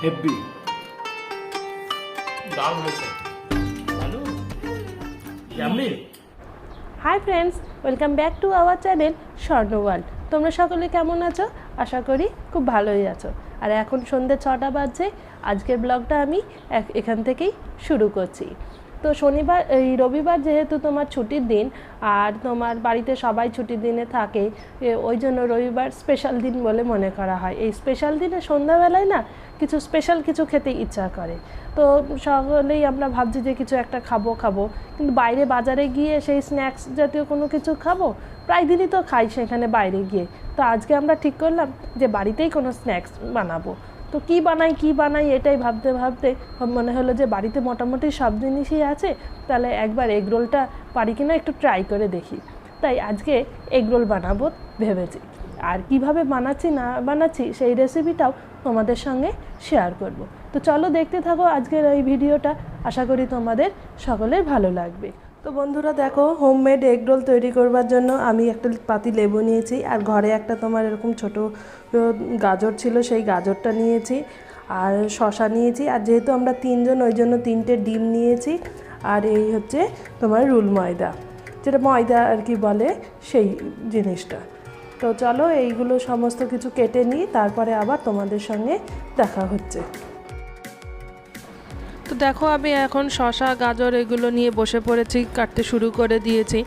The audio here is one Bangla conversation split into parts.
হেভি দারুণ হয়েছে ভালো yummy. Hi friends, welcome back to our channel স্বর্ণ ওয়ার্ল্ড। তোমরা সকলে কেমন আছো? আশা করি খুব ভালোই আছো। আর এখন সন্ধ্যে 6টা বাজছে। আজকের ব্লগটা আমি এখান থেকেই শুরু করছি। তো শনিবার এই রবিবার যেহেতু তোমার ছুটির দিন আর তোমার বাড়িতে সবাই ছুটির দিনে থাকে, ওই জন্য রবিবার স্পেশাল দিন বলে মনে করা হয়। এই স্পেশাল দিনে সন্ধ্যাবেলায় না কিছু স্পেশাল কিছু খেতে ইচ্ছা করে। তো সকলেই আমরা ভাবছি যে কিছু একটা খাবো, কিন্তু বাইরে বাজারে গিয়ে সেই স্ন্যাক্স জাতীয় কোনো কিছু খাবো, প্রায় দিনই তো খাই সেখানে বাইরে গিয়ে। তো আজকে আমরা ঠিক করলাম যে বাড়িতেই কোনো স্ন্যাক্স বানাবো। তো কী বানাই এটাই ভাবতে ভাবতে মনে হলো যে বাড়িতে মোটামুটি সব জিনিসই আছে, তাহলে একবার এগরোলটা পারি কিনা একটু ট্রাই করে দেখি। তাই আজকে এগরোল বানাবো ভেবেছি। আর কিভাবে বানাচ্ছি সেই রেসিপিটাও তোমাদের সঙ্গে শেয়ার করব। তো চলো দেখতে থাকো আজকের এই ভিডিওটা, আশা করি তোমাদের সকলের ভালো লাগবে। তো বন্ধুরা দেখো, হোমমেড এগরোল তৈরি করবার জন্য আমি একটা পাতি লেবু নিয়েছি, আর ঘরে একটা তোমার এরকম ছোট গাজর ছিল, সেই গাজরটা নিয়েছি, আর শসা নিয়েছি, আর যেহেতু আমরা 3 জন ওই জন্য 3টে ডিম নিয়েছি, আর এই হচ্ছে তোমার রুল ময়দা, যেটা ময়দা আর কি বলে সেই জিনিসটা। তো চলো এইগুলো সমস্ত কিছু কেটে নিই, তারপরে আবার তোমাদের সঙ্গে দেখা হচ্ছে। তো দেখো আমি এখন শসা গাজর এগুলো নিয়ে বসে পড়েছি, কাটতে শুরু করে দিয়েছি।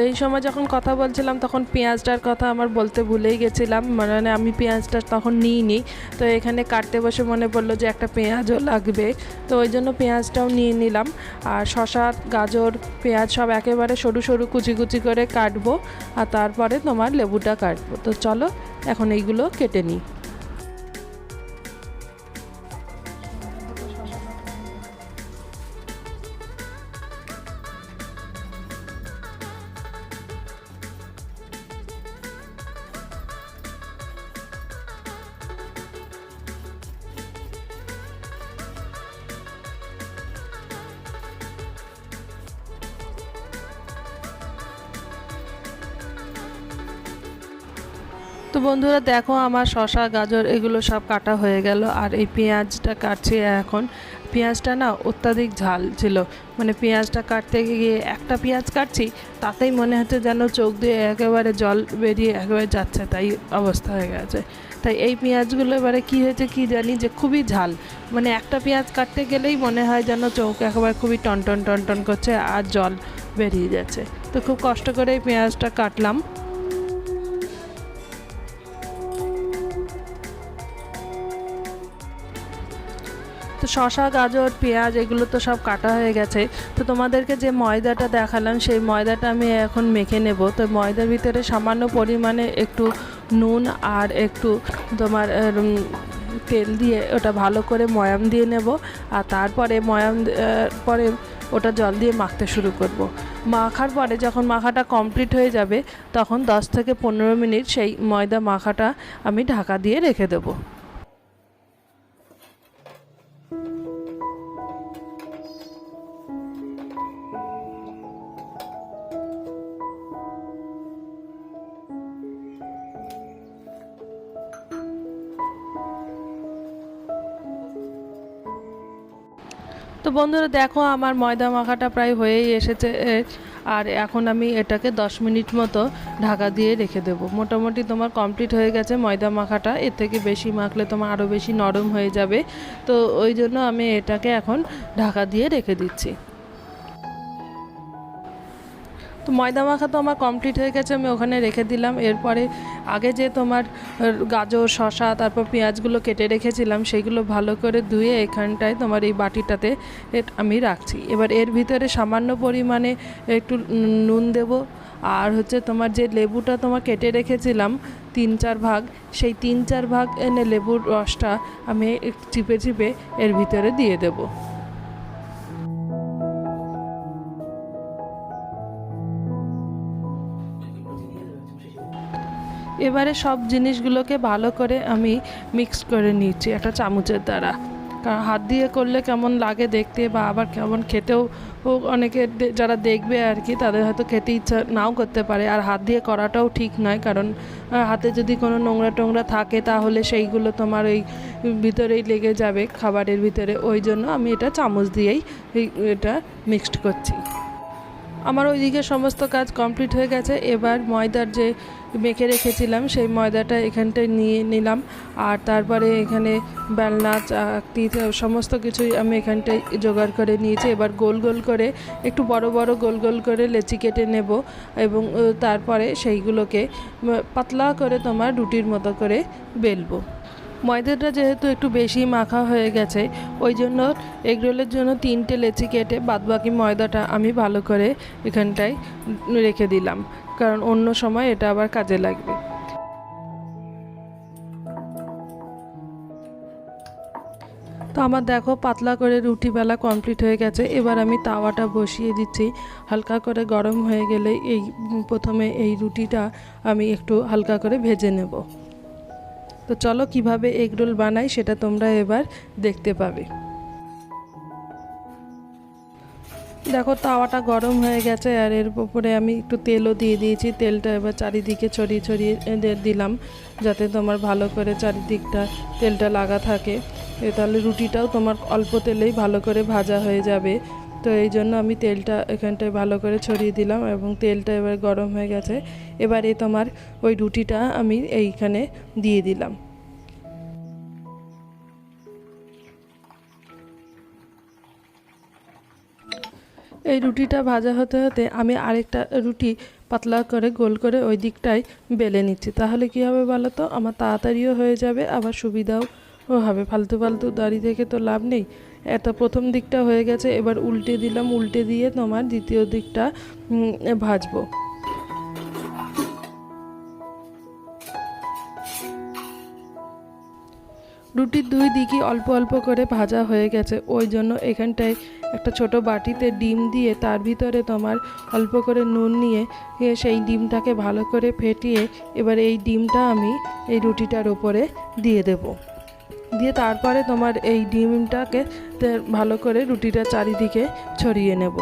এই সময় যখন কথা বলছিলাম তখন পেঁয়াজটার কথা আমার বলতে ভুলেই গেছিলাম, মানে আমি পেঁয়াজটা তখন নিইনি। তো এখানে কাটতে বসে মনে পড়লো যে একটা পেঁয়াজও লাগবে, তো ওই জন্য পেঁয়াজটাও নিয়ে নিলাম। আর শসা গাজর পেঁয়াজ সব একেবারে সরু সরু কুচি কুচি করে কাটবো, আর তারপরে তোমার লেবুটা কাটবো। তো চলো এখন এইগুলো কেটে নিই। তো বন্ধুরা দেখো আমার শসা গাজর এগুলো সব কাটা হয়ে গেল, আর এই পেঁয়াজটা কাটছি এখন। পেঁয়াজটা না অত্যাধিক ঝাল ছিল, মানে পেঁয়াজটা কাটতে গিয়ে একটা পেঁয়াজ কাটছি তাতেই মনে হচ্ছে যেন চোখ দিয়ে একেবারে জল বেরিয়ে একেবারে যাচ্ছে, তাই অবস্থা হয়ে গেছে। তাই এই পেঁয়াজগুলো এবারে কী হয়েছে কি জানি যে খুবই ঝাল, মানে একটা পেঁয়াজ কাটতে গেলেই মনে হয় যেন চোখ একেবারে খুবই টন করছে আর জল বেরিয়ে যাচ্ছে। তো খুব কষ্ট করে এই পেঁয়াজটা কাটলাম। তো শসা গাজর পেঁয়াজ এগুলো তো সব কাটা হয়ে গেছে। তো তোমাদেরকে যে ময়দাটা দেখালাম সেই ময়দাটা আমি এখন মেখে নেব। তো ময়দার ভিতরে সামান্য পরিমাণে একটু নুন আর একটু তোমার তেল দিয়ে ওটা ভালো করে ময়াম দিয়ে নেব, আর তারপরে পরে ওটা জল দিয়ে মাখতে শুরু করব। মাখার পরে যখন মাখাটা কমপ্লিট হয়ে যাবে তখন 10 থেকে 15 মিনিট সেই ময়দা মাখাটা আমি ঢাকা দিয়ে রেখে দেবো। তো বন্ধুরা দেখো আমার ময়দা মাখাটা প্রায় হয়েই এসেছে, আর এখন আমি এটাকে 10 মিনিট মতো ঢাকা দিয়ে রেখে দেবো। মোটামুটি তোমার কমপ্লিট হয়ে গেছে ময়দা মাখাটা, এর থেকে বেশি মাখলে তোমার আরও বেশি নরম হয়ে যাবে। তো ওই জন্য আমি এটাকে এখন ঢাকা দিয়ে রেখে দিচ্ছি। তো ময়দা মাখা তো আমার কমপ্লিট হয়ে গেছে, আমি ওখানে রেখে দিলাম। এরপরে আগে যে তোমার গাজর শসা তারপর পেঁয়াজগুলো কেটে রেখেছিলাম সেইগুলো ভালো করে ধুয়ে এখানটায় তোমার এই বাটিটাতে আমি রাখছি। এবার এর ভিতরে সামান্য পরিমাণে একটু নুন দেব, আর হচ্ছে তোমার যে লেবুটা তোমার কেটে রেখেছিলাম 3-4 ভাগ, সেই 3-4 ভাগ এনে লেবুর রসটা আমি চিপে চিপে এর ভিতরে দিয়ে দেবো। এবারে সব জিনিসগুলোকে ভালো করে আমি মিক্স করে নিচ্ছি একটা চামচের দ্বারা, কারণ হাত দিয়ে করলে কেমন লাগে দেখতে বা আবার কেমন খেতেও অনেকে যারা দেখবে আর কি তাদের হয়তো খেতে ইচ্ছা নাও করতে পারে। আর হাত দিয়ে করাটাও ঠিক নয়, কারণ হাতে যদি কোনো নোংরা টোংরা থাকে তাহলে সেইগুলো তোমার ওই ভিতরেই লেগে যাবে খাবারের ভিতরে। ওই জন্য আমি এটা চামচ দিয়েই এটা মিক্সড করছি। আমার ওইদিকে সমস্ত কাজ কমপ্লিট হয়ে গেছে। এবার ময়দার যে মেখে রেখেছিলাম সেই ময়দাটা এখানটায় নিয়ে নিলাম, আর তারপরে এখানে বেলনা চাকতি সমস্ত কিছুই আমি এখানটায় জোগাড় করে নিয়েছি। এবার গোল গোল করে একটু বড় বড় গোল গোল করে লেচি কেটে নেব এবং তারপরে সেইগুলোকে পাতলা করে তোমার রুটির মতো করে বেলবো। ময়দাটা যেহেতু একটু বেশি মাখা হয়ে গেছে ওই জন্য এগরোলের জন্য 3টে লেচি কেটে বাদবাকি ময়দাটা আমি ভালো করে এখানটায় রেখে দিলাম, কারণ অন্য সময় এটা আবার কাজে লাগবে। তো আমার দেখো পাতলা করে রুটি বেলা কমপ্লিট হয়ে গেছে। এবার আমি তাওয়াটা বসিয়ে দিচ্ছি। হালকা করে গরম হয়ে গেলে প্রথমে এই রুটিটা আমি একটু হালকা করে ভেজে নেব। তো চলো কিভাবে এগ রোল বানাই সেটা তোমরা এবার দেখতে পাবে। দেখো তাওয়াটা গরম হয়ে গেছে আর এর উপরে আমি একটু তেলও দিয়ে দিয়েছি। তেলটা এবার চারিদিকে ছড়িয়ে ছড়িয়ে দিলাম যাতে তোমার ভালো করে চারিদিকটা তেলটা লাগা থাকে। তাহলে রুটিটাও তোমার অল্প তেলেই ভালো করে ভাজা হয়ে যাবে। তো এই জন্য আমি তেলটা এখানটায় ভালো করে ছড়িয়ে দিলাম এবং তেলটা এবার গরম হয়ে গেছে। এবারে তোমার ওই রুটিটা আমি এইখানে দিয়ে দিলাম। এই রুটিটা ভাজা হতে হতে আমি আরেকটা রুটি পাতলা করে গোল করে ওই দিকটায় বেলে নিচ্ছি। তাহলে কি হবে বলো তো, আমার তাড়াতাড়িও হয়ে যাবে আবার সুবিধাও হবে। ফালতু ফালতু দাঁড়িয়ে থেকে তো লাভ নেই। এটা প্রথম দিকটা হয়ে গেছে, এবার উল্টে দিলাম। উল্টে দিয়ে তোমার দ্বিতীয় দিকটা ভাজবো। রুটির দুই দিকই অল্প অল্প করে ভাজা হয়ে গেছে। ওই জন্য এখানটায় একটা ছোট বাটিতে ডিম দিয়ে তার ভিতরে তোমার অল্প করে নুন নিয়ে সেই ডিমটাকে ভালো করে ফেটিয়ে এবার এই ডিমটা আমি এই রুটিটার উপরে দিয়ে দেব। দিয়ে তারপরে তোমার এই ডিমটাকে ভালো করে রুটিটা চারিদিকে ছড়িয়ে নেব।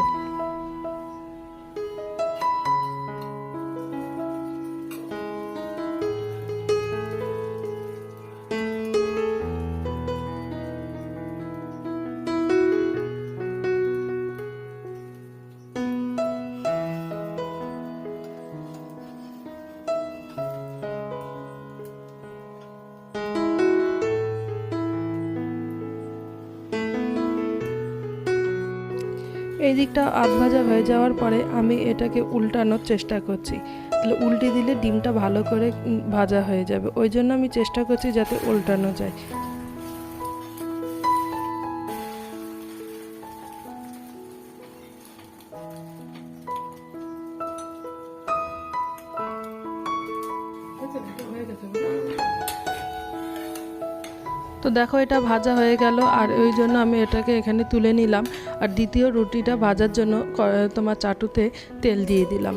এই দিকটা আধ ভাজা হয়ে যাওয়ার পরে আমি এটাকে উল্টানোর চেষ্টা করছি। তাহলে উল্টে দিলে ডিমটা ভালো করে ভাজা হয়ে যাবে। ওই জন্য আমি চেষ্টা করছি যাতে উল্টানো যায়। তো দেখো এটা ভাজা হয়ে গেল, আর ওই জন্য আমি এটাকে এখানে তুলে নিলাম। আর দ্বিতীয় রুটিটা ভাজার জন্য তোমার চাটুতে তেল দিয়ে দিলাম।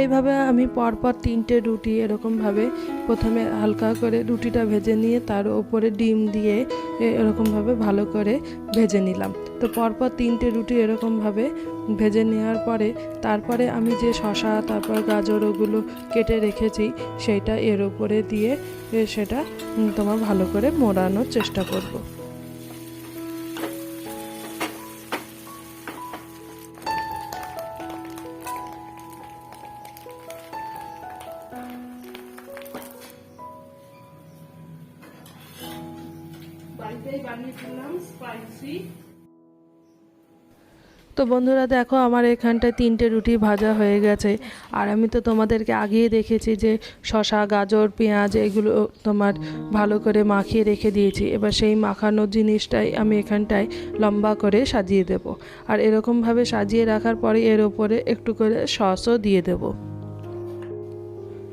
এইভাবে আমি পরপর 3টে রুটি এরকমভাবে প্রথমে হালকা করে রুটিটা ভেজে নিয়ে তার উপরে ডিম দিয়ে এরকমভাবে ভালো করে ভেজে নিলাম। তো পরপর 3টে রুটি এরকমভাবে ভেজে নেওয়ার পরে তারপরে আমি যে শসা তারপর গাজর ওগুলো কেটে রেখেছি সেইটা এর উপরে দিয়ে সেটা তোমার ভালো করে মোড়ানোর চেষ্টা করব। তো বন্ধুরা দেখো আমার এখানটায় 3টে রুটি ভাজা হয়ে গেছে। আর আমি তো তোমাদেরকে আগেই দেখেছি যে শসা গাজর পেঁয়াজ এগুলো তোমার ভালো করে মাখিয়ে রেখে দিয়েছি। এবার সেই মাখানো জিনিসটাই আমি এখানটায় লম্বা করে সাজিয়ে দেব। আর এরকমভাবে সাজিয়ে রাখার পরে এর ওপরে একটু করে সসও দিয়ে দেব।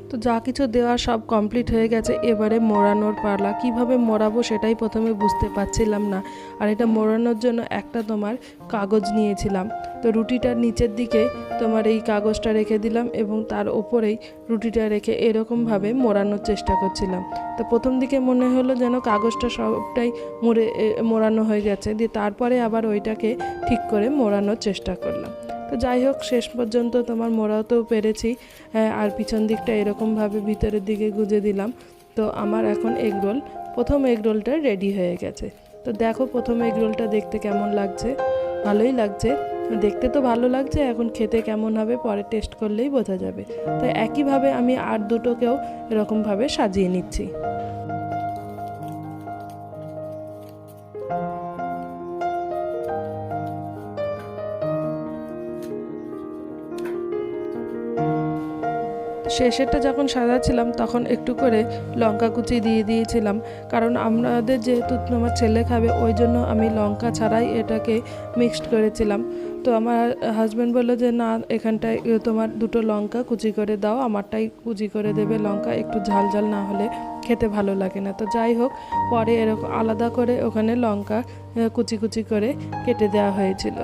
তো যা কিছু দেওয়া সব কমপ্লিট হয়ে গেছে, এবারে মোড়ানোর পালা। কিভাবে মোড়াবো সেটাই প্রথমে বুঝতে পারছিলাম না। আর এটা মোড়ানোর জন্য একটা তোমার কাগজ নিয়েছিলাম। তো রুটিটার নিচের দিকে তোমার এই কাগজটা রেখে দিলাম এবং তার ওপরেই রুটিটা রেখে এরকমভাবে মোড়ানোর চেষ্টা করছিলাম। তো প্রথম দিকে মনে হলো যেন কাগজটা সবটাই মোড়ানো হয়ে গেছে, দিয়ে তারপরে আবার ওইটাকে ঠিক করে মোড়ানোর চেষ্টা করলাম। তো যাই হোক, শেষ পর্যন্ত তোমার মোড়াতেও পেরেছি। আর পিছন দিকটা এরকমভাবে ভিতরের দিকে গুজে দিলাম। তো আমার এখন এগরোল, প্রথম এগরোলটা রেডি হয়ে গেছে। তো দেখো প্রথম এগরোলটা দেখতে কেমন লাগছে। ভালোই লাগছে, দেখতে তো ভালো লাগছে, এখন খেতে কেমন হবে পরে টেস্ট করলেই বোঝা যাবে। তো একইভাবে আমি আর দুটোকেও এরকমভাবে সাজিয়ে নিচ্ছি। শেষেরটা যখন সাজাচ্ছিলাম তখন একটু করে লঙ্কা কুচি দিয়ে দিয়েছিলাম, কারণ আমাদের যেহেতু আমার ছেলে খাবে ওই জন্য আমি লঙ্কা ছাড়াই এটাকে মিক্সড করেছিলাম। তো আমার হাজব্যান্ড বললো যে না, এখানটায় তোমার দুটো লঙ্কা কুচি করে দাও, আমারটাই কুচি করে দেবে, লঙ্কা একটু ঝাল ঝাল না হলে খেতে ভালো লাগে না। তো যাই হোক, পরে এরকম আলাদা করে ওখানে লঙ্কা কুচি কুচি করে কেটে দেওয়া হয়েছিল।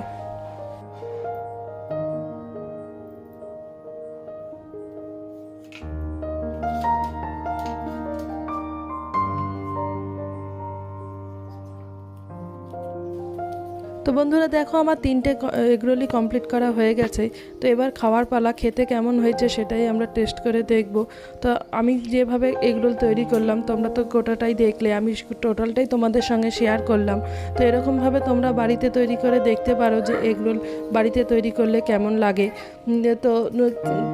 তো বন্ধুরা দেখো, আমার 3টে এগরোলই কমপ্লিট করা হয়ে গেছে। তো এবার খাওয়ার পালা, খেতে কেমন হয়েছে সেটাই আমরা টেস্ট করে দেখব। তো আমি যেভাবে এগরোল তৈরি করলাম তোমরা তো গোটাটাই দেখলে, আমি টোটালটাই তোমাদের সঙ্গে শেয়ার করলাম। তো এরকমভাবে তোমরা বাড়িতে তৈরি করে দেখতে পারো যে এগরোল বাড়িতে তৈরি করলে কেমন লাগে। তো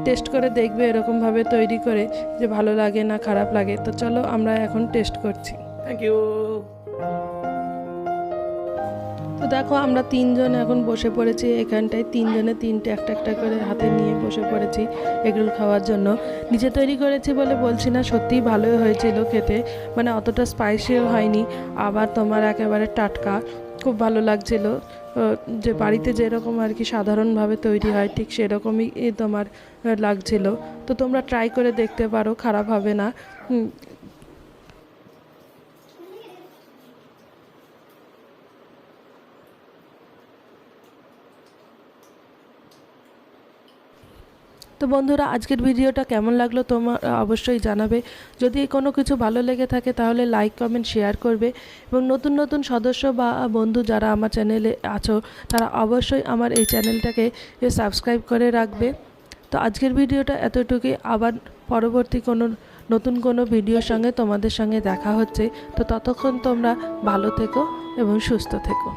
টেস্ট করে দেখবে এরকমভাবে তৈরি করে যে ভালো লাগে না খারাপ লাগে। তো চলো আমরা এখন টেস্ট করছি। Thank you. তো দেখো, আমরা 3জন এখন বসে পড়েছি এখানটায়, 3জনে 3টে একটা একটা করে হাতে নিয়ে বসে পড়েছি এগরোল খাওয়ার জন্য। নিজে তৈরি করেছি বলে বলছি না, সত্যিই ভালোই হয়েছিল খেতে, মানে অতটা স্পাইসিও হয়নি, আবার তোমার একেবারে টাটকা, খুব ভালো লাগছিল। যে বাড়িতে যেরকম আর কি সাধারণভাবে তৈরি হয় ঠিক সেরকমই তোমার লাগছিল। তো তোমরা ট্রাই করে দেখতে পারো, খারাপ হবে না। তো বন্ধুরা, আজকের ভিডিওটা কেমন লাগলো তোমার অবশ্যই জানাবে। যদি কোনো কিছু ভালো লেগে থাকে তাহলে লাইক কমেন্ট শেয়ার করবে, এবং নতুন নতুন সদস্য বা বন্ধু যারা আমার চ্যানেলে আছো তারা অবশ্যই আমার এই চ্যানেলটাকে সাবস্ক্রাইব করে রাখবে। তো আজকের ভিডিওটা এতটুকুই, আবার পরবর্তী নতুন কোনো ভিডিওর সঙ্গে তোমাদের সঙ্গে দেখা হচ্ছে। তো ততক্ষণ তোমরা ভালো থেকো এবং সুস্থ থেকো।